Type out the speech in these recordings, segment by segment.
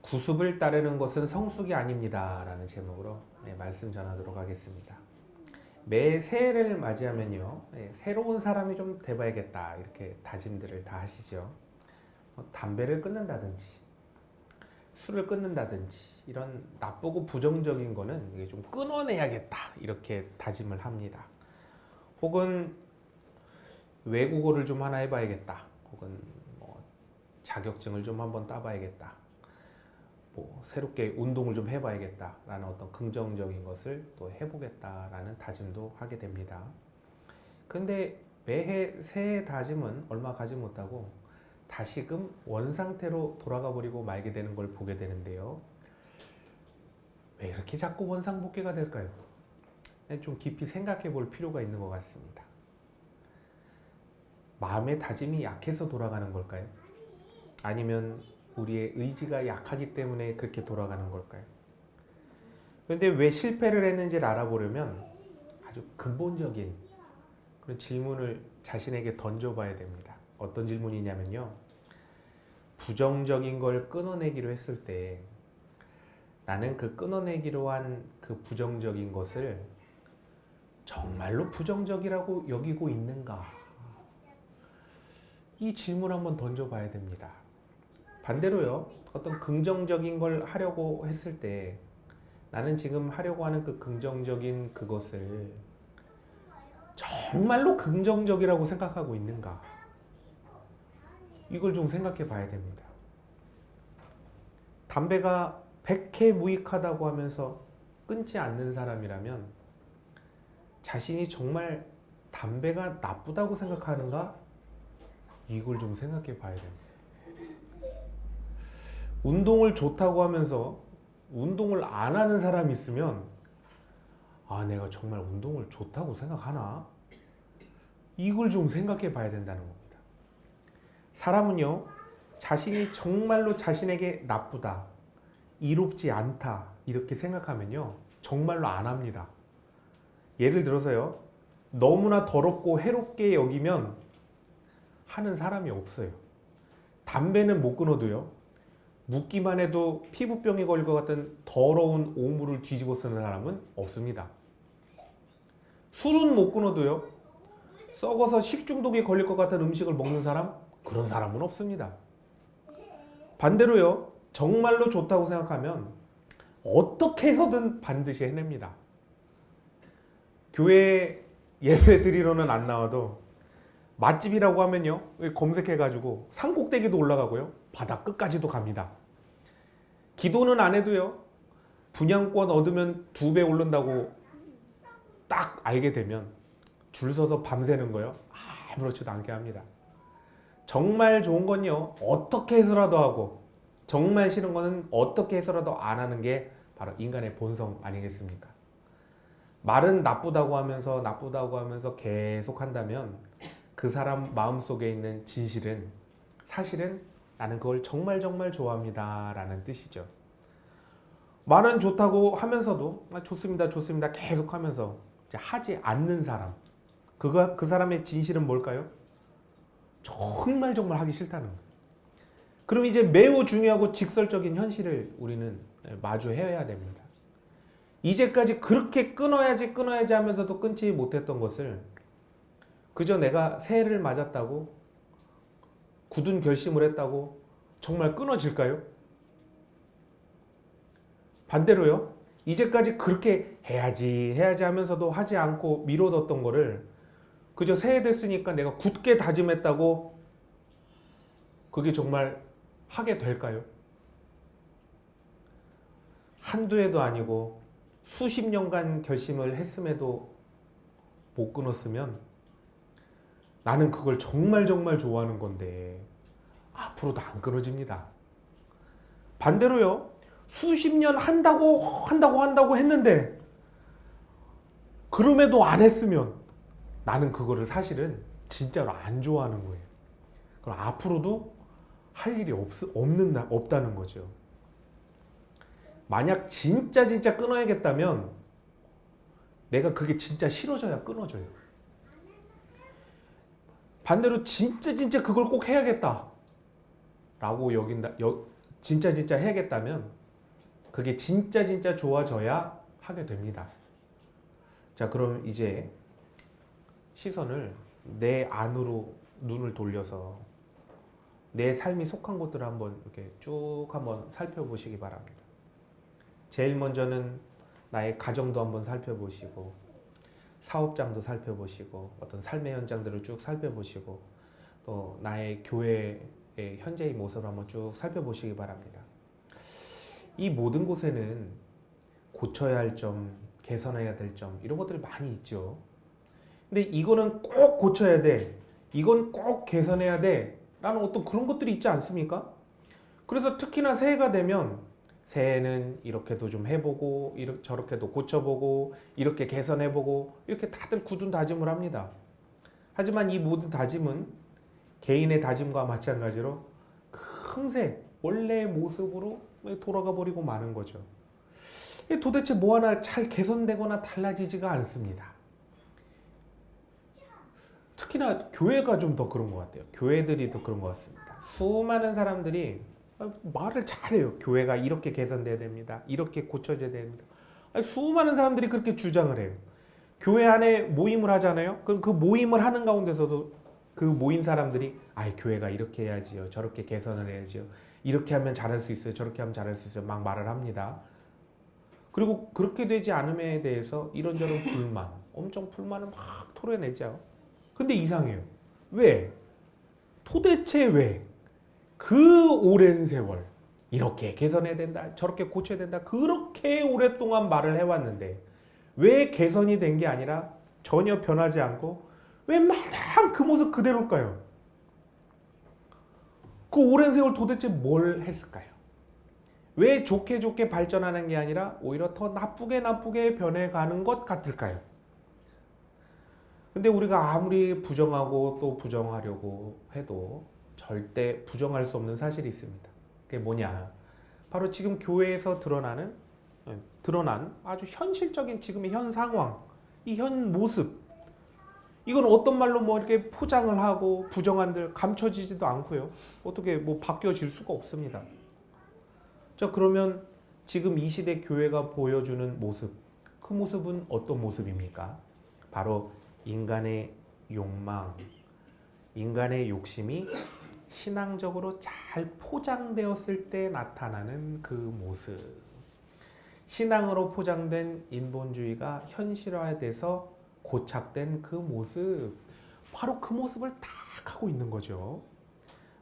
구습을 따르는 것은 성숙이 아닙니다 라는 제목으로 말씀 전하도록 하겠습니다. 매 새해를 맞이하면요, 새로운 사람이 좀 돼봐야겠다 이렇게 다짐들을 다 하시죠. 담배를 끊는다든지 술을 끊는다든지 이런 나쁘고 부정적인 거는 이게 좀 끊어내야겠다 이렇게 다짐을 합니다. 혹은 외국어를 좀 하나 해봐야겠다, 혹은 자격증을 좀 한번 따봐야겠다, 새롭게 운동을 좀 해봐야겠다라는 어떤 긍정적인 것을 또 해보겠다라는 다짐도 하게 됩니다. 근데 매해 새해 다짐은 얼마 가지 못하고 다시금 원상태로 돌아가 버리고 말게 되는 걸 보게 되는데요. 왜 이렇게 자꾸 원상복귀가 될까요? 좀 깊이 생각해 볼 필요가 있는 것 같습니다. 마음의 다짐이 약해서 돌아가는 걸까요? 아니면 우리의 의지가 약하기 때문에 그렇게 돌아가는 걸까요? 그런데 왜 실패를 했는지를 알아보려면 아주 근본적인 그런 질문을 자신에게 던져봐야 됩니다. 어떤 질문이냐면요, 부정적인 걸 끊어내기로 했을 때 나는 그 끊어내기로 한 그 부정적인 것을 정말로 부정적이라고 여기고 있는가? 이 질문 한번 던져봐야 됩니다. 반대로요, 어떤 긍정적인 걸 하려고 했을 때 나는 지금 하려고 하는 그 긍정적인 그것을 정말로 긍정적이라고 생각하고 있는가? 이걸 좀 생각해 봐야 됩니다. 담배가 백해무익하다고 하면서 끊지 않는 사람이라면 자신이 정말 담배가 나쁘다고 생각하는가? 이걸 좀 생각해 봐야 됩니다. 운동을 좋다고 하면서 운동을 안 하는 사람이 있으면 내가 정말 운동을 좋다고 생각하나? 이걸 좀 생각해 봐야 된다는 겁니다. 사람은요, 자신이 정말로 자신에게 나쁘다, 이롭지 않다 이렇게 생각하면요 정말로 안 합니다. 예를 들어서요, 너무나 더럽고 해롭게 여기면 하는 사람이 없어요. 담배는 못 끊어도요, 묻기만 해도 피부병이 걸릴 것 같은 더러운 오물을 뒤집어 쓰는 사람은 없습니다. 술은 못 끊어도요, 썩어서 식중독에 걸릴 것 같은 음식을 먹는 사람, 그런 사람은 없습니다. 반대로요, 정말로 좋다고 생각하면 어떻게 해서든 반드시 해냅니다. 교회 예배 드리러는 안 나와도 맛집이라고 하면요, 검색해가지고 산꼭대기도 올라가고요, 바다 끝까지도 갑니다. 기도는 안 해도요, 분양권 얻으면 2배 오른다고 딱 알게 되면 줄 서서 밤새는 거요, 아무렇지도 않게 합니다. 정말 좋은 건요, 어떻게 해서라도 하고, 정말 싫은 거는 어떻게 해서라도 안 하는 게 바로 인간의 본성 아니겠습니까? 말은 나쁘다고 하면서 계속 한다면 그 사람 마음속에 있는 진실은 사실은 나는 그걸 정말 좋아합니다 라는 뜻이죠. 말은 좋다고 하면서도 좋습니다 계속 하면서 하지 않는 사람, 그 사람의 진실은 뭘까요? 정말 하기 싫다는 거예요. 그럼 이제 매우 중요하고 직설적인 현실을 우리는 마주해야 됩니다. 이제까지 그렇게 끊어야지 하면서도 끊지 못했던 것을 그저 내가 새해를 맞았다고, 굳은 결심을 했다고 정말 끊어질까요? 반대로요, 이제까지 그렇게 해야지 하면서도 하지 않고 미뤄뒀던 거를 그저 새해 됐으니까 내가 굳게 다짐했다고 그게 정말 하게 될까요? 한두 해도 아니고 수십 년간 결심을 했음에도 못 끊었으면 나는 그걸 정말 좋아하는 건데 앞으로도 안 끊어집니다. 반대로요, 수십 년 한다고 했는데 그럼에도 안 했으면 나는 그거를 사실은 진짜로 안 좋아하는 거예요. 그럼 앞으로도 할 일이 없다는 거죠. 만약 진짜 끊어야겠다면 내가 그게 진짜 싫어져야 끊어져요. 반대로 진짜 그걸 꼭 해야겠다 라고 진짜 해야겠다면 그게 진짜 좋아져야 하게 됩니다. 자, 그럼 이제 시선을 내 안으로 눈을 돌려서 내 삶이 속한 곳들을 한번 이렇게 쭉 한번 살펴보시기 바랍니다. 제일 먼저는 나의 가정도 한번 살펴보시고, 사업장도 살펴보시고, 어떤 삶의 현장들을 쭉 살펴보시고, 또 나의 교회의 현재의 모습을 한번 쭉 살펴보시기 바랍니다. 이 모든 곳에는 고쳐야 할 점, 개선해야 될 점, 이런 것들이 많이 있죠. 근데 이거는 꼭 고쳐야 돼, 이건 꼭 개선해야 돼 라는 어떤 그런 것들이 있지 않습니까? 그래서 특히나 새해가 되면 새해는 이렇게도 좀 해보고, 저렇게도 고쳐보고, 이렇게 개선해보고, 이렇게 다들 굳은 다짐을 합니다. 하지만 이 모든 다짐은 개인의 다짐과 마찬가지로 금세 원래의 모습으로 돌아가 버리고 마는 거죠. 도대체 뭐 하나 잘 개선되거나 달라지지가 않습니다. 특히나 교회가 좀 더 그런 것 같아요. 교회들이 더 그런 것 같습니다. 수많은 사람들이 말을 잘해요. 교회가 이렇게 개선돼야 됩니다. 이렇게 고쳐져야 됩니다. 수많은 사람들이 그렇게 주장을 해요. 교회 안에 모임을 하잖아요. 그럼 그 모임을 하는 가운데서도 그 모인 사람들이 교회가 이렇게 해야지요. 저렇게 개선을 해야지요. 이렇게 하면 잘할 수 있어요. 저렇게 하면 잘할 수 있어요. 막 말을 합니다. 그리고 그렇게 되지 않음에 대해서 이런저런 불만, 엄청 불만을 막 토로내죠. 근데 이상해요. 왜? 도대체 왜? 그 오랜 세월 이렇게 개선해야 된다, 저렇게 고쳐야 된다, 그렇게 오랫동안 말을 해왔는데 왜 개선이 된 게 아니라 전혀 변하지 않고 왜 마냥 그 모습 그대로일까요? 그 오랜 세월 도대체 뭘 했을까요? 왜 좋게 발전하는 게 아니라 오히려 더 나쁘게 변해가는 것 같을까요? 근데 우리가 아무리 부정하고 또 부정하려고 해도 절대 부정할 수 없는 사실이 있습니다. 그게 뭐냐? 바로 지금 교회에서 드러난 아주 현실적인 지금의 현 상황, 이 현 모습. 이건 어떤 말로 뭐 이렇게 포장을 하고 부정한들 감춰지지도 않고요. 어떻게 뭐 바뀌어질 수가 없습니다. 자, 그러면 지금 이 시대 교회가 보여주는 모습, 그 모습은 어떤 모습입니까? 바로 인간의 욕망, 인간의 욕심이 신앙적으로 잘 포장되었을 때 나타나는 그 모습. 신앙으로 포장된 인본주의가 현실화돼서 고착된 그 모습. 바로 그 모습을 딱 하고 있는 거죠.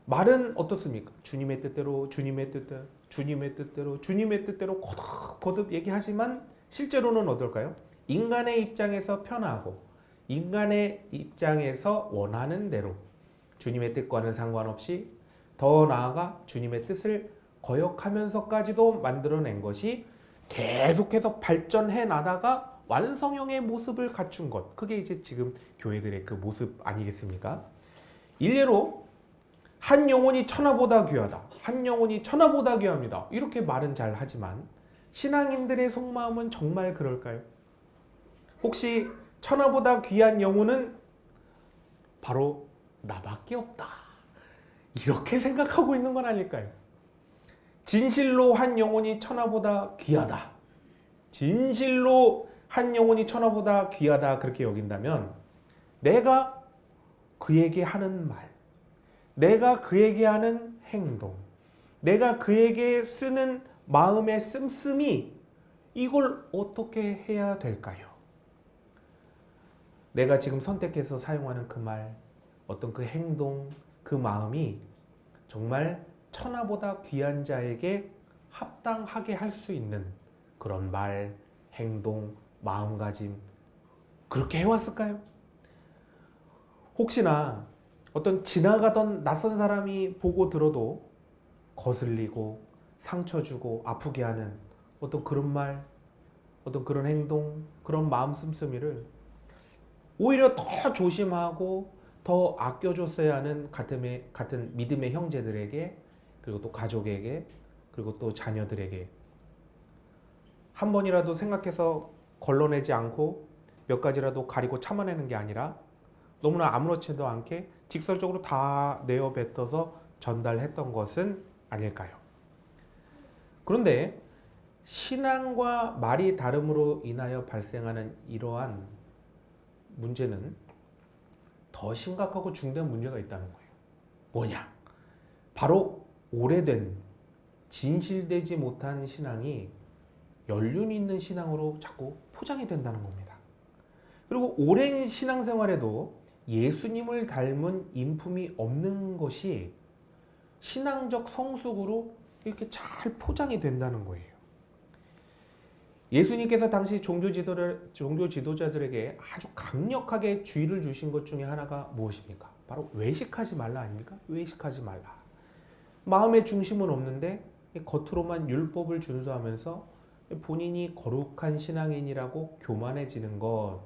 말은 어떻습니까? 주님의 뜻대로, 주님의 뜻대로, 주님의 뜻대로, 주님의 뜻대로 거듭 얘기하지만 실제로는 어떨까요? 인간의 입장에서 편하고 인간의 입장에서 원하는 대로 주님의 뜻과는 상관없이 더 나아가 주님의 뜻을 거역하면서까지도 만들어낸 것이 계속해서 발전해 나다가 완성형의 모습을 갖춘 것. 그게 이제 지금 교회들의 그 모습 아니겠습니까? 일례로 한 영혼이 천하보다 귀하다. 한 영혼이 천하보다 귀합니다. 이렇게 말은 잘 하지만 신앙인들의 속마음은 정말 그럴까요? 혹시 천하보다 귀한 영혼은 바로 나밖에 없다, 이렇게 생각하고 있는 건 아닐까요? 진실로 한 영혼이 천하보다 귀하다, 진실로 한 영혼이 천하보다 귀하다 그렇게 여긴다면 내가 그에게 하는 말, 내가 그에게 하는 행동, 내가 그에게 쓰는 마음의 씀씀이 이걸 어떻게 해야 될까요? 내가 지금 선택해서 사용하는 그 말, 어떤 그 행동, 그 마음이 정말 천하보다 귀한 자에게 합당하게 할 수 있는 그런 말, 행동, 마음가짐, 그렇게 해왔을까요? 혹시나 어떤 지나가던 낯선 사람이 보고 들어도 거슬리고 상처 주고 아프게 하는 어떤 그런 말, 어떤 그런 행동, 그런 마음 씀씀이를 오히려 더 조심하고 더 아껴줬어야 하는 같은 믿음의 형제들에게, 그리고 또 가족에게, 그리고 또 자녀들에게 한 번이라도 생각해서 걸러내지 않고 몇 가지라도 가리고 참아내는 게 아니라 너무나 아무렇지도 않게 직설적으로 다 내어 뱉어서 전달했던 것은 아닐까요? 그런데 신앙과 말이 다름으로 인하여 발생하는 이러한 문제는 더 심각하고 중대한 문제가 있다는 거예요. 뭐냐? 바로 오래된 진실되지 못한 신앙이 연륜 있는 신앙으로 자꾸 포장이 된다는 겁니다. 그리고 오랜 신앙생활에도 예수님을 닮은 인품이 없는 것이 신앙적 성숙으로 이렇게 잘 포장이 된다는 거예요. 예수님께서 당시 종교 지도자들에게 아주 강력하게 주의를 주신 것 중에 하나가 무엇입니까? 바로 외식하지 말라 아닙니까? 외식하지 말라. 마음의 중심은 없는데 겉으로만 율법을 준수하면서 본인이 거룩한 신앙인이라고 교만해지는 것,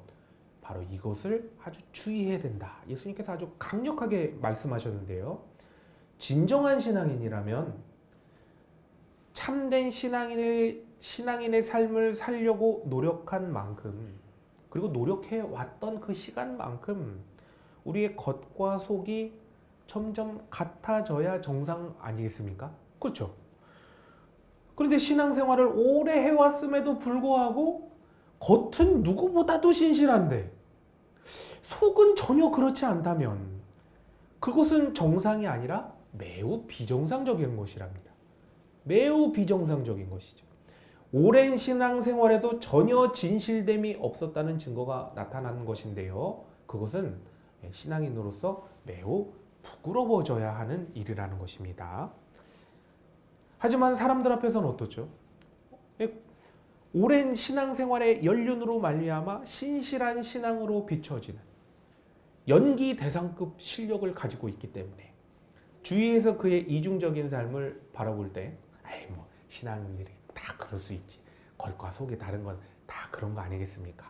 바로 이것을 아주 주의해야 된다. 예수님께서 아주 강력하게 말씀하셨는데요. 진정한 신앙인이라면 참된 신앙인의 삶을 살려고 노력한 만큼, 그리고 노력해 왔던 그 시간만큼 우리의 겉과 속이 점점 같아져야 정상 아니겠습니까? 그렇죠? 그런데 신앙생활을 오래 해왔음에도 불구하고 겉은 누구보다도 신실한데 속은 전혀 그렇지 않다면 그것은 정상이 아니라 매우 비정상적인 것이랍니다. 매우 비정상적인 것이죠. 오랜 신앙생활에도 전혀 진실됨이 없었다는 증거가 나타나는 것인데요. 그것은 신앙인으로서 매우 부끄러워져야 하는 일이라는 것입니다. 하지만 사람들 앞에서는 어떻죠? 오랜 신앙생활의 연륜으로 말미암아 신실한 신앙으로 비춰지는 연기 대상급 실력을 가지고 있기 때문에 주위에서 그의 이중적인 삶을 바라볼 때 뭐 신앙인들이 다 그럴 수 있지. 겉과 속이 다른 건 다 그런 거 아니겠습니까?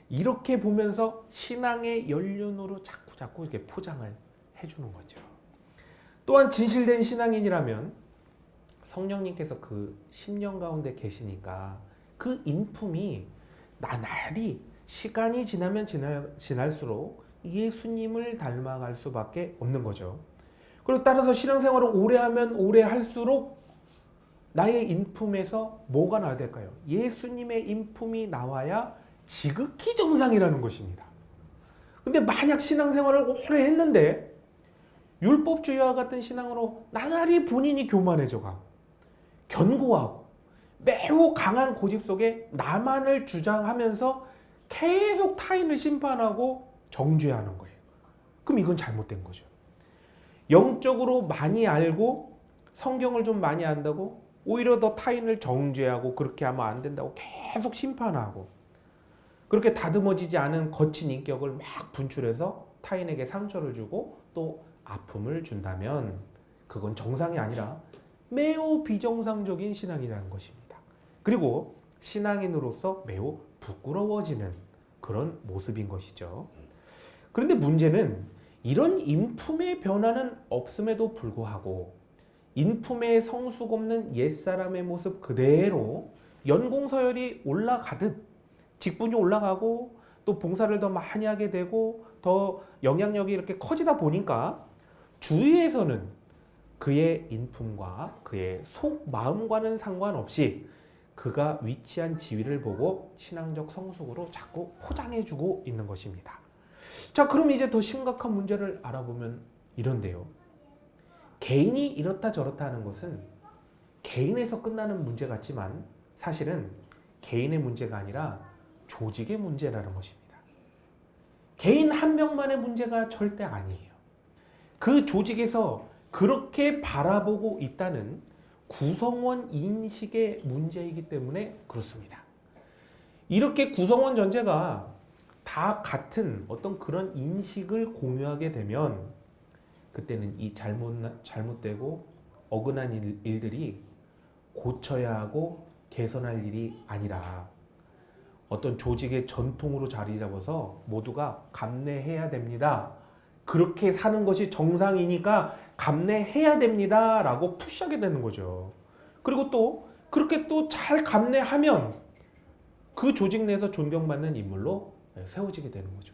이렇게 보면서 신앙의 연륜으로 자꾸 이렇게 포장을 해주는 거죠. 또한 진실된 신앙인이라면 성령님께서 그 심령 가운데 계시니까 그 인품이 나날이 시간이 지나면 지날수록 예수님을 닮아갈 수밖에 없는 거죠. 그리고 따라서 신앙생활을 오래 하면 오래 할수록 나의 인품에서 뭐가 나와야 될까요? 예수님의 인품이 나와야 지극히 정상이라는 것입니다. 근데 만약 신앙생활을 오래 했는데 율법주의와 같은 신앙으로 나날이 본인이 교만해져가고 견고하고 매우 강한 고집 속에 나만을 주장하면서 계속 타인을 심판하고 정죄하는 거예요. 그럼 이건 잘못된 거죠. 영적으로 많이 알고 성경을 좀 많이 안다고 오히려 더 타인을 정죄하고 그렇게 하면 안 된다고 계속 심판하고 그렇게 다듬어지지 않은 거친 인격을 막 분출해서 타인에게 상처를 주고 또 아픔을 준다면 그건 정상이 아니라 매우 비정상적인 신앙이라는 것입니다. 그리고 신앙인으로서 매우 부끄러워지는 그런 모습인 것이죠. 그런데 문제는 이런 인품의 변화는 없음에도 불구하고 인품의 성숙 없는 옛사람의 모습 그대로 연공서열이 올라가듯 직분이 올라가고 또 봉사를 더 많이 하게 되고 더 영향력이 이렇게 커지다 보니까 주위에서는 그의 인품과 그의 속 마음과는 상관없이 그가 위치한 지위를 보고 신앙적 성숙으로 자꾸 포장해주고 있는 것입니다. 자, 그럼 이제 더 심각한 문제를 알아보면 이런데요. 개인이 이렇다 저렇다 하는 것은 개인에서 끝나는 문제 같지만 사실은 개인의 문제가 아니라 조직의 문제라는 것입니다. 개인 한 명만의 문제가 절대 아니에요. 그 조직에서 그렇게 바라보고 있다는 구성원 인식의 문제이기 때문에 그렇습니다. 이렇게 구성원 전체가 다 같은 어떤 그런 인식을 공유하게 되면 그때는 이 잘못되고 어긋난 일들이 고쳐야 하고 개선할 일이 아니라 어떤 조직의 전통으로 자리 잡아서 모두가 감내해야 됩니다. 그렇게 사는 것이 정상이니까 감내해야 됩니다. 라고 푸시하게 되는 거죠. 그리고 또 그렇게 또 잘 감내하면 그 조직 내에서 존경받는 인물로 세워지게 되는 거죠.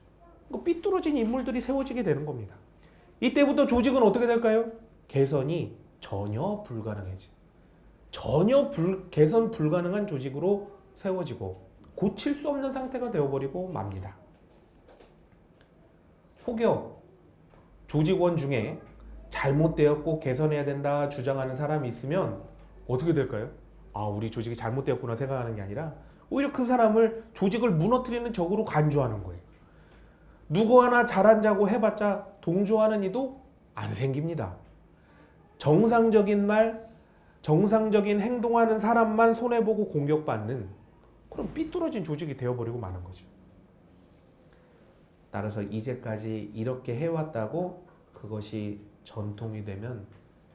삐뚤어진 인물들이 세워지게 되는 겁니다. 이때부터 조직은 어떻게 될까요? 개선이 전혀 불가능해져. 전혀 개선 불가능한 조직으로 세워지고 고칠 수 없는 상태가 되어버리고 맙니다. 혹여 조직원 중에 잘못되었고 개선해야 된다 주장하는 사람이 있으면 어떻게 될까요? 아, 우리 조직이 잘못되었구나 생각하는 게 아니라 오히려 그 사람을 조직을 무너뜨리는 적으로 간주하는 거예요. 누구 하나 잘한다고 해봤자 동조하는 이도 안 생깁니다. 정상적인 말, 정상적인 행동하는 사람만 손해보고 공격받는 그런 삐뚤어진 조직이 되어버리고 마는 거죠. 따라서 이제까지 이렇게 해왔다고 그것이 전통이 되면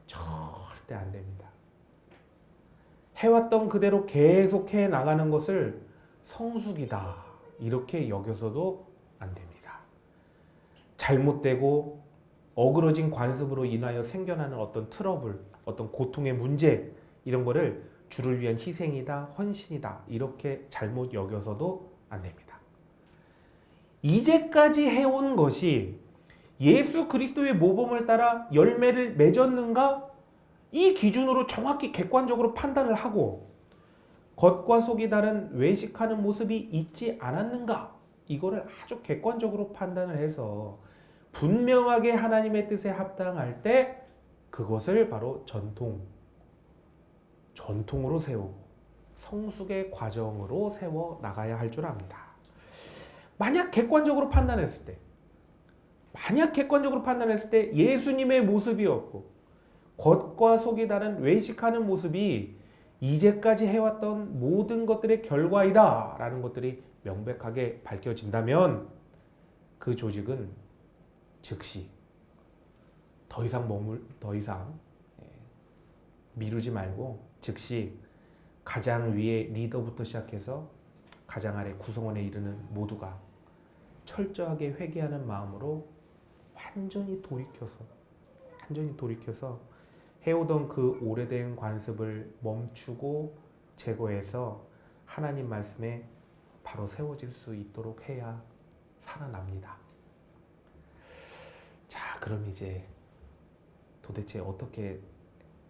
절대 안 됩니다. 해왔던 그대로 계속 해 나가는 것을 성숙이다 이렇게 여겨서도 안 됩니다. 잘못되고 어그러진 관습으로 인하여 생겨나는 어떤 트러블, 어떤 고통의 문제 이런 거를 주를 위한 희생이다, 헌신이다 이렇게 잘못 여겨서도 안 됩니다. 이제까지 해온 것이 예수 그리스도의 모범을 따라 열매를 맺었는가? 이 기준으로 정확히 객관적으로 판단을 하고 겉과 속이 다른 외식하는 모습이 있지 않았는가? 이거를 아주 객관적으로 판단을 해서 분명하게 하나님의 뜻에 합당할 때 그것을 바로 전통으로 세우고 성숙의 과정으로 세워 나가야 할 줄 압니다. 만약 객관적으로 판단했을 때 예수님의 모습이었고 겉과 속이 다른 외식하는 모습이 이제까지 해왔던 모든 것들의 결과이다 라는 것들이 명백하게 밝혀진다면 그 조직은 즉시 더 이상 미루지 말고 즉시 가장 위에 리더부터 시작해서 가장 아래 구성원에 이르는 모두가 철저하게 회개하는 마음으로 완전히 돌이켜서 해오던 그 오래된 관습을 멈추고 제거해서 하나님 말씀에 바로 세워질 수 있도록 해야 살아납니다. 자, 그럼 이제 도대체 어떻게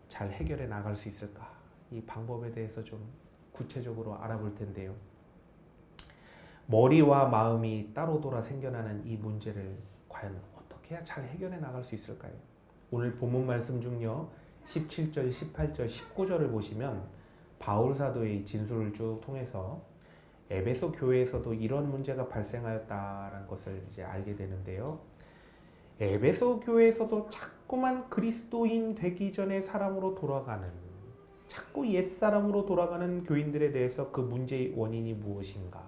잘 해결해 나갈 수 있을까? 이 방법에 대해서 좀 구체적으로 알아볼 텐데요. 머리와 마음이 따로 돌아 생겨나는 이 문제를 과연 어떻게 해야 잘 해결해 나갈 수 있을까요? 오늘 본문 말씀 중요 17절, 18절, 19절을 보시면 바울 사도의 진술을 쭉 통해서 에베소 교회에서도 이런 문제가 발생하였다라는 것을 이제 알게 되는데요. 에베소 교회에서도 자꾸만 그리스도인 되기 전에 사람으로 돌아가는, 자꾸 옛사람으로 돌아가는 교인들에 대해서 그 문제의 원인이 무엇인가?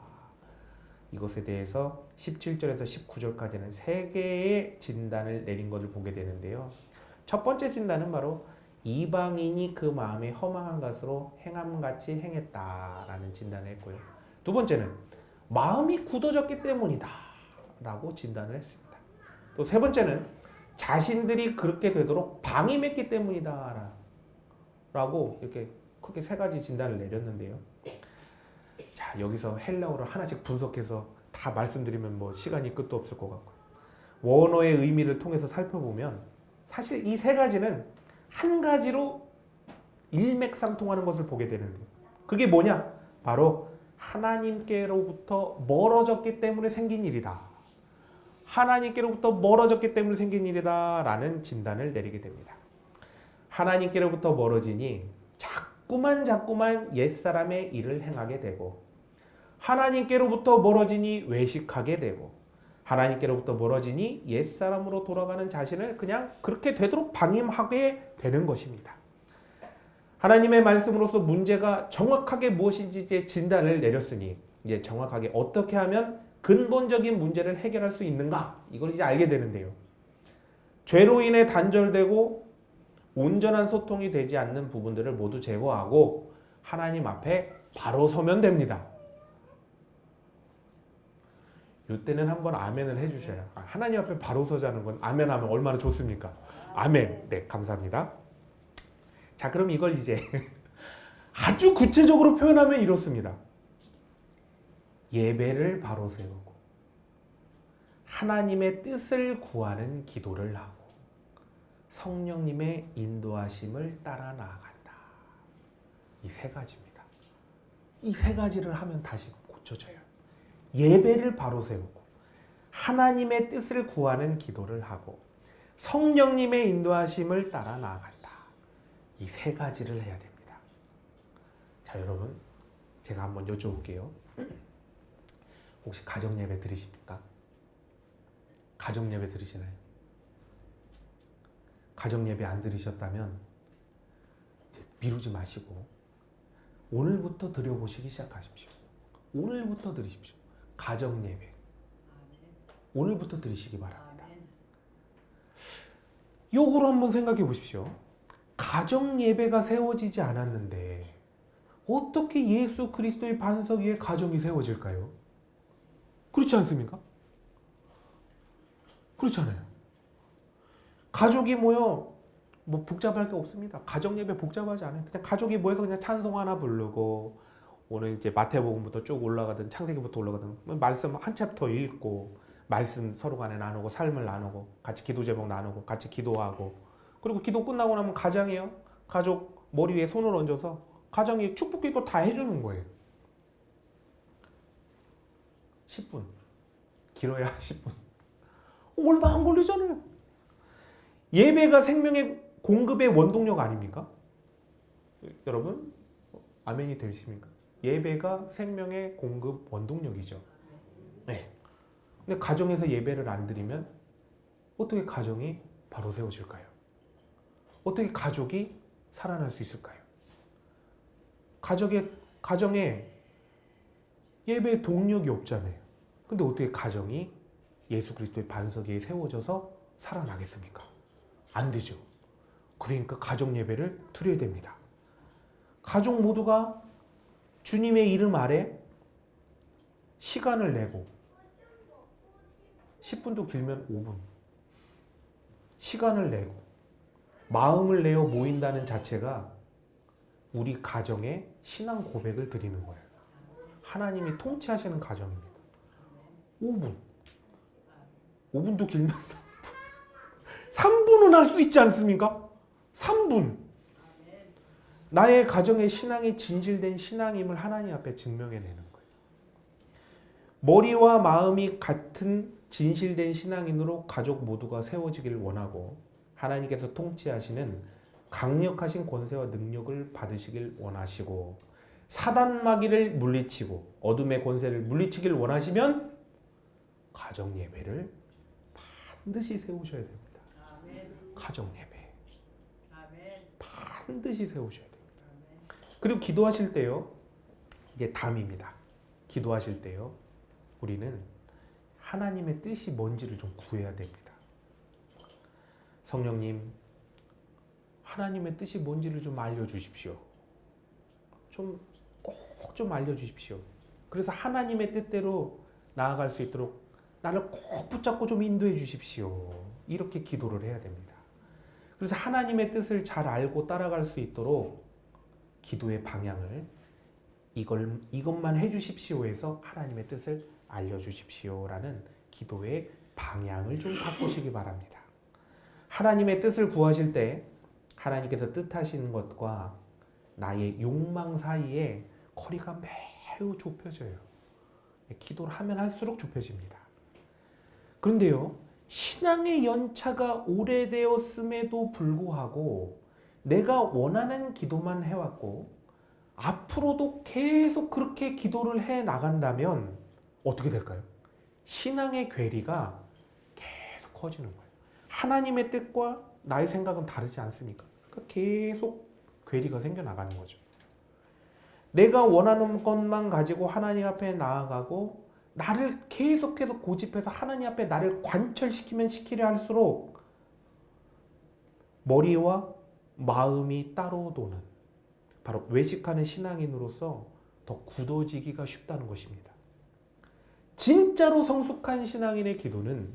이것에 대해서 17절에서 19절까지는 세 개의 진단을 내린 것을 보게 되는데요. 첫 번째 진단은 바로 이방인이 그 마음에 허망한 것으로 행함같이 행했다라는 진단을 했고요. 두 번째는 마음이 굳어졌기 때문이다 라고 진단을 했습니다. 또 세 번째는 자신들이 그렇게 되도록 방임했기 때문이다 라고 이렇게 크게 세 가지 진단을 내렸는데요. 자, 여기서 헬라어를 하나씩 분석해서 다 말씀드리면 뭐 시간이 끝도 없을 것 같고요. 원어의 의미를 통해서 살펴보면 사실 이 세 가지는 한 가지로 일맥상통하는 것을 보게 되는데 그게 뭐냐? 바로 하나님께로부터 멀어졌기 때문에 생긴 일이다. 하나님께로부터 멀어졌기 때문에 생긴 일이다 라는 진단을 내리게 됩니다. 하나님께로부터 멀어지니 자꾸만 옛사람의 일을 행하게 되고 하나님께로부터 멀어지니 외식하게 되고 하나님께로부터 멀어지니 옛사람으로 돌아가는 자신을 그냥 그렇게 되도록 방임하게 되는 것입니다. 하나님의 말씀으로서 문제가 정확하게 무엇인지 이제 진단을 내렸으니 이제 정확하게 어떻게 하면 근본적인 문제를 해결할 수 있는가 이걸 이제 알게 되는데요. 죄로 인해 단절되고 온전한 소통이 되지 않는 부분들을 모두 제거하고 하나님 앞에 바로 서면 됩니다. 이때는 한번 아멘을 해주셔야. 하나님 앞에 바로 서자는 건 아멘하면 얼마나 좋습니까? 아멘. 네, 감사합니다. 자, 그럼 이걸 이제 아주 구체적으로 표현하면 이렇습니다. 예배를 바로 세우고 하나님의 뜻을 구하는 기도를 하고 성령님의 인도하심을 따라 나아간다. 이 세 가지입니다. 이 세 가지를 하면 다시 고쳐져요. 예배를 바로 세우고 하나님의 뜻을 구하는 기도를 하고 성령님의 인도하심을 따라 나아간다. 이 세 가지를 해야 됩니다. 자, 여러분, 제가 한번 여쭤볼게요. 혹시 가정예배 드리십니까? 가정예배 드리시나요? 가정예배 안 드리셨다면 이제 미루지 마시고 오늘부터 드려보시기 시작하십시오. 오늘부터 드리십시오. 가정예배. 오늘부터 드리시기 바랍니다. 역으로 한번 생각해 보십시오. 가정예배가 세워지지 않았는데 어떻게 예수 그리스도의 반석 위에 가정이 세워질까요? 그렇지 않습니까? 그렇잖아요. 가족이 모여 뭐 복잡할 게 없습니다. 가정예배 복잡하지 않아요. 그냥 가족이 모여서 그냥 찬송 하나 부르고 오늘 이제 마태복음부터 쭉 올라가든 창세기부터 올라가든 말씀 한 챕터 읽고 말씀 서로 간에 나누고 삶을 나누고 같이 기도 제목 나누고 같이 기도하고 그리고 기도 끝나고 나면 가장이요. 가족 머리 위에 손을 얹어서 가장이 축복기도 다 해주는 거예요. 10분. 길어야 10분. 얼마 안 걸리잖아요. 예배가 생명의 공급의 원동력 아닙니까? 여러분, 아멘이 되십니까? 예배가 생명의 공급 원동력이죠. 네. 근데 가정에서 예배를 안 드리면 어떻게 가정이 바로 세워질까요? 어떻게 가족이 살아날 수 있을까요? 가정에 예배 동력이 없잖아요. 근데 어떻게 가정이 예수 그리스도의 반석 위에 세워져서 살아나겠습니까? 안 되죠. 그러니까 가정 예배를 드려야 됩니다. 가족 모두가 주님의 이름 아래 시간을 내고 10분도 길면 5분 시간을 내고 마음을 내어 모인다는 자체가 우리 가정의 신앙 고백을 드리는 거예요. 하나님이 통치하시는 가정입니다. 5분도 길면 3분은 할 수 있지 않습니까? 3분. 나의 가정의 신앙이 진실된 신앙임을 하나님 앞에 증명해내는 거예요. 머리와 마음이 같은 진실된 신앙인으로 가족 모두가 세워지기를 원하고 하나님께서 통치하시는 강력하신 권세와 능력을 받으시길 원하시고 사단 마귀를 물리치고 어둠의 권세를 물리치길 원하시면 가정 예배를 반드시 세우셔야 됩니다. 가정 예배 반드시 세우셔야 됩니다. 그리고 기도하실 때요, 이게 담입니다. 기도하실 때요, 우리는 하나님의 뜻이 뭔지를 좀 구해야 됩니다. 성령님, 하나님의 뜻이 뭔지를 좀 알려주십시오. 꼭 좀 알려주십시오. 그래서 하나님의 뜻대로 나아갈 수 있도록 나를 꼭 붙잡고 좀 인도해 주십시오. 이렇게 기도를 해야 됩니다. 그래서 하나님의 뜻을 잘 알고 따라갈 수 있도록 기도의 방향을 이것만 해주십시오 해서 하나님의 뜻을 알려주십시오라는 기도의 방향을 좀 바꾸시기 바랍니다. 하나님의 뜻을 구하실 때 하나님께서 뜻하시는 것과 나의 욕망 사이에 거리가 매우 좁혀져요. 기도를 하면 할수록 좁혀집니다. 그런데요, 신앙의 연차가 오래되었음에도 불구하고 내가 원하는 기도만 해왔고 앞으로도 계속 그렇게 기도를 해 나간다면 어떻게 될까요? 신앙의 괴리가 계속 커지는 거예요. 하나님의 뜻과 나의 생각은 다르지 않습니까? 그러니까 계속 괴리가 생겨나가는 거죠. 내가 원하는 것만 가지고 하나님 앞에 나아가고 나를 계속해서 고집해서 하나님 앞에 나를 관철시키면 시키려 할수록 머리와 마음이 따로 도는 바로 외식하는 신앙인으로서 더 굳어지기가 쉽다는 것입니다. 진짜로 성숙한 신앙인의 기도는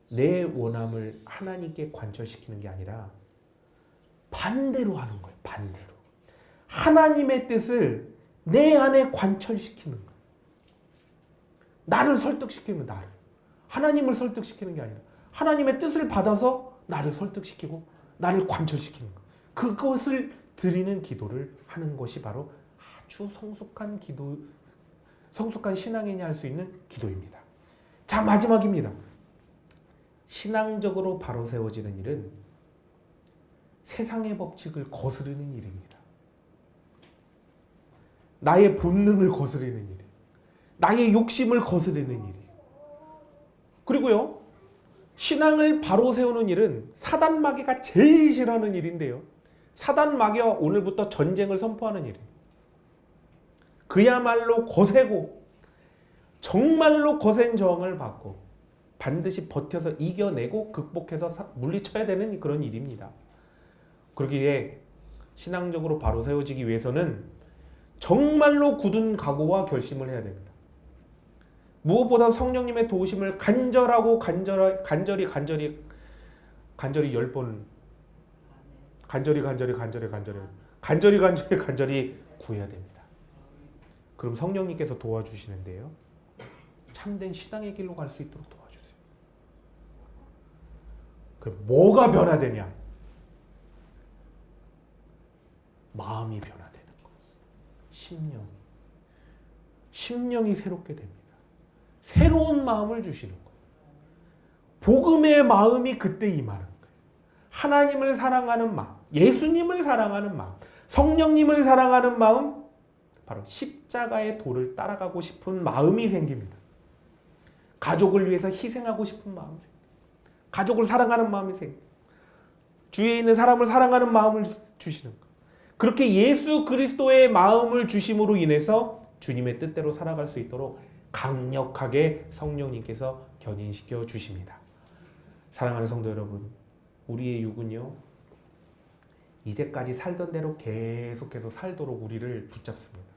내 원함을 하나님께 관철시키는 게 아니라 반대로 하는 거예요. 반대로. 하나님의 뜻을 내 안에 관철시키는 거예요. 나를 설득시키는 나를. 하나님을 설득시키는 게 아니라 하나님의 뜻을 받아서 나를 설득시키고 나를 관철시키는 거예요. 그것을 드리는 기도를 하는 것이 바로 아주 성숙한 기도, 성숙한 신앙인이 할 수 있는 기도입니다. 자, 마지막입니다. 신앙적으로 바로 세워지는 일은 세상의 법칙을 거스르는 일입니다. 나의 본능을 거스르는 일이에요. 나의 욕심을 거스르는 일이에요. 그리고요, 신앙을 바로 세우는 일은 사단 마귀가 제일 싫어하는 일인데요. 사단 마귀와 오늘부터 전쟁을 선포하는 일이에요. 그야말로 거세고 정말로 거센 저항을 받고 반드시 버텨서 이겨내고 극복해서 물리쳐야 되는 그런 일입니다. 그러기에 신앙적으로 바로 세워지기 위해서는 정말로 굳은 각오와 결심을 해야 됩니다. 무엇보다 성령님의 도우심을 간절히 10번 간절히 구해야 됩니다. 그럼 성령님께서 도와주시는데요. 참된 신앙의 길로 갈 수 있도록 도와주세요. 그럼 뭐가 변화되냐? 마음이 변화되는 거예요. 심령이 새롭게 됩니다. 새로운 마음을 주시는 거예요. 복음의 마음이 그때 임하는 거예요. 하나님을 사랑하는 마음, 예수님을 사랑하는 마음, 성령님을 사랑하는 마음, 바로 십자가의 도를 따라가고 싶은 마음이 생깁니다. 가족을 위해서 희생하고 싶은 마음이 생깁니다. 가족을 사랑하는 마음이 생깁니다. 주위에 있는 사람을 사랑하는 마음을 주시는 거예요. 그렇게 예수 그리스도의 마음을 주심으로 인해서 주님의 뜻대로 살아갈 수 있도록 강력하게 성령님께서 견인시켜 주십니다. 사랑하는 성도 여러분, 우리의 육은요, 이제까지 살던 대로 계속해서 살도록 우리를 붙잡습니다.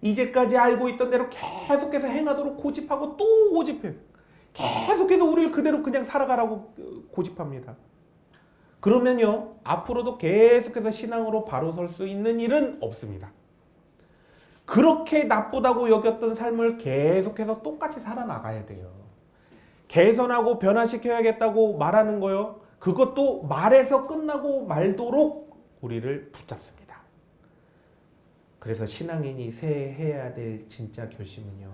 이제까지 알고 있던 대로 계속해서 행하도록 고집하고 또 고집해요. 계속해서 우리를 그대로 그냥 살아가라고 고집합니다. 그러면요, 앞으로도 계속해서 신앙으로 바로 설 수 있는 일은 없습니다. 그렇게 나쁘다고 여겼던 삶을 계속해서 똑같이 살아나가야 돼요. 개선하고 변화시켜야겠다고 말하는 거요, 그것도 말에서 끝나고 말도록 우리를 붙잡습니다. 그래서 신앙인이 새해야 될 진짜 결심은요,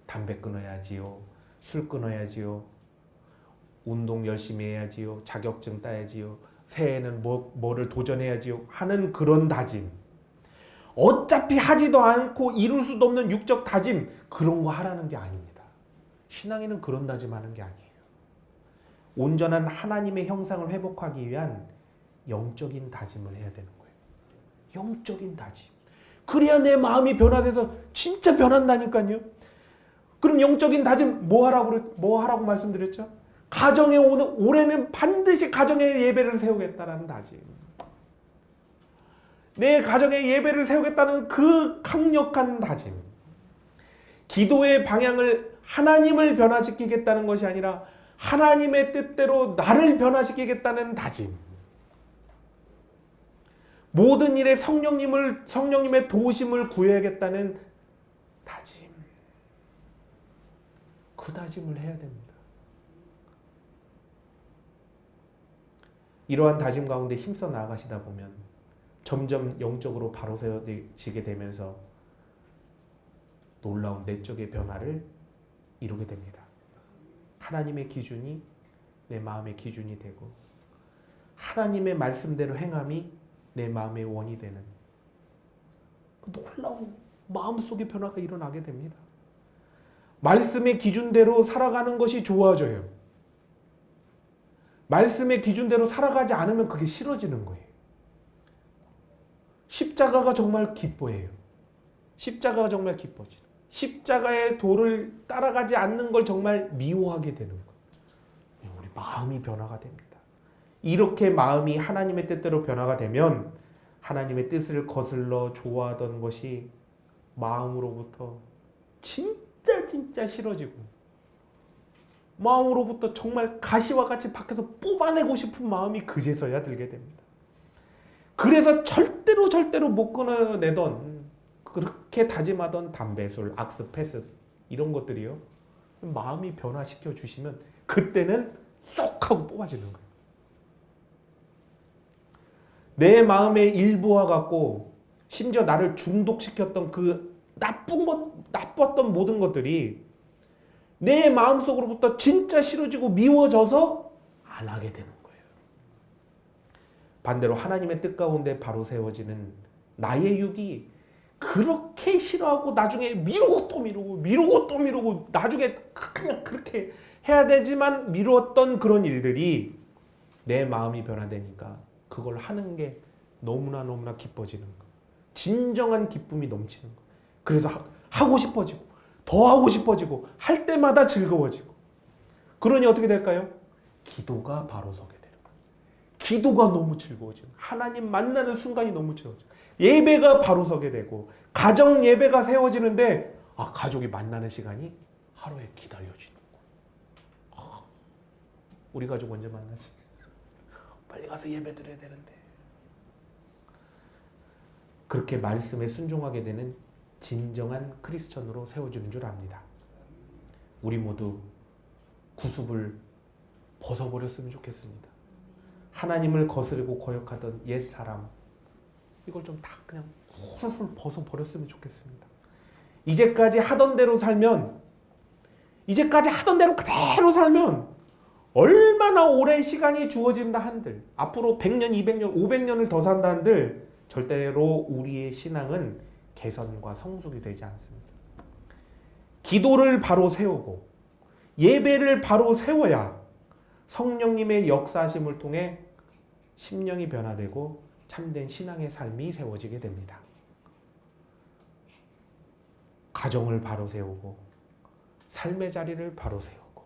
담배 끊어야지요, 술 끊어야지요, 운동 열심히 해야지요, 자격증 따야지요, 새해에는 뭐를 도전해야지요 하는 그런 다짐, 어차피 하지도 않고 이룰 수도 없는 육적 다짐, 그런 거 하라는 게 아닙니다. 신앙인은 그런 다짐하는 게 아니에요. 온전한 하나님의 형상을 회복하기 위한 영적인 다짐을 해야 되는 거예요. 영적인 다짐. 그래야 내 마음이 변화돼서 진짜 변한다니까요. 그럼 영적인 다짐 뭐 하라고 말씀드렸죠? 가정에 올해는 반드시 가정의 예배를 세우겠다라는 다짐. 내 가정의 예배를 세우겠다는 그 강력한 다짐. 기도의 방향을 하나님을 변화시키겠다는 것이 아니라 하나님의 뜻대로 나를 변화시키겠다는 다짐. 모든 일에 성령님의 도우심을 구해야겠다는 다짐. 그 다짐을 해야 됩니다. 이러한 다짐 가운데 힘써 나아가시다 보면 점점 영적으로 바로 세워지게 되면서 놀라운 내적의 변화를 이루게 됩니다. 하나님의 기준이 내 마음의 기준이 되고 하나님의 말씀대로 행함이 내 마음의 원이 되는 놀라운 마음속의 변화가 일어나게 됩니다. 말씀의 기준대로 살아가는 것이 좋아져요. 말씀의 기준대로 살아가지 않으면 그게 싫어지는 거예요. 십자가가 정말 기뻐해요. 십자가가 정말 기뻐지요. 십자가의 도를 따라가지 않는 걸 정말 미워하게 되는 거예요. 우리 마음이 변화가 됩니다. 이렇게 마음이 하나님의 뜻대로 변화가 되면 하나님의 뜻을 거슬러 좋아하던 것이 마음으로부터 진짜 싫어지고 마음으로부터 정말 가시와 같이 밖에서 뽑아내고 싶은 마음이 그제서야 들게 됩니다. 그래서 절대로 못 끊어내던 그렇게 다짐하던 담배, 술, 악습, 패습 이런 것들이요, 마음이 변화시켜 주시면 그때는 쏙 하고 뽑아지는 거예요. 내 마음의 일부와 같고 심지어 나를 중독시켰던 그 나빴던 모든 것들이 내 마음속으로부터 진짜 싫어지고 미워져서 안 하게 되는 거예요. 반대로 하나님의 뜻 가운데 바로 세워지는 나의 육이 그렇게 싫어하고 나중에 미루고 또 미루고 나중에 그냥 그렇게 해야 되지만 미루었던 그런 일들이 내 마음이 변화되니까 그걸 하는 게 너무나 기뻐지는 거. 진정한 기쁨이 넘치는 거. 그래서 하고 싶어지고 더 하고 싶어지고 할 때마다 즐거워지고. 그러니 어떻게 될까요? 기도가 바로 서게 되는 거예요. 기도가 너무 즐거워지고 하나님 만나는 순간이 너무 즐거워지고 예배가 바로 서게 되고 가정 예배가 세워지는데 가족이 만나는 시간이 하루에 기다려지는 거예요. 우리 가족 언제 만나지? 빨리 가서 예배 드려야 되는데. 그렇게 말씀에 순종하게 되는 진정한 크리스천으로 세워주는 줄 압니다. 우리 모두 구습을 벗어버렸으면 좋겠습니다. 하나님을 거스르고 거역하던 옛 사람, 이걸 좀 다 그냥 훌훌 벗어버렸으면 좋겠습니다. 이제까지 하던 대로 그대로 살면 얼마나 오랜 시간이 주어진다 한들, 앞으로 100년, 200년, 500년을 더 산다 한들 절대로 우리의 신앙은 개선과 성숙이 되지 않습니다. 기도를 바로 세우고 예배를 바로 세워야 성령님의 역사하심을 통해 심령이 변화되고 참된 신앙의 삶이 세워지게 됩니다. 가정을 바로 세우고 삶의 자리를 바로 세우고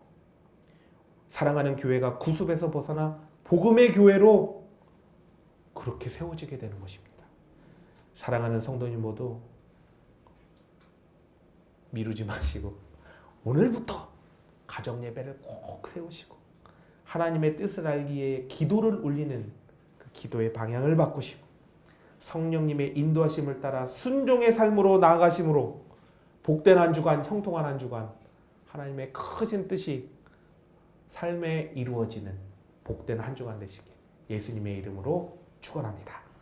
사랑하는 교회가 구습에서 벗어나 복음의 교회로 그렇게 세워지게 되는 것입니다. 사랑하는 성도님 모두 미루지 마시고 오늘부터 가정 예배를 꼭 세우시고 하나님의 뜻을 알기에 기도를 올리는 그 기도의 방향을 바꾸시고 성령님의 인도하심을 따라 순종의 삶으로 나아가심으로 복된 한 주간, 형통한 한 주간 하나님의 크신 뜻이 삶에 이루어지는 복된 한 주간 되시길 예수님의 이름으로 축원합니다.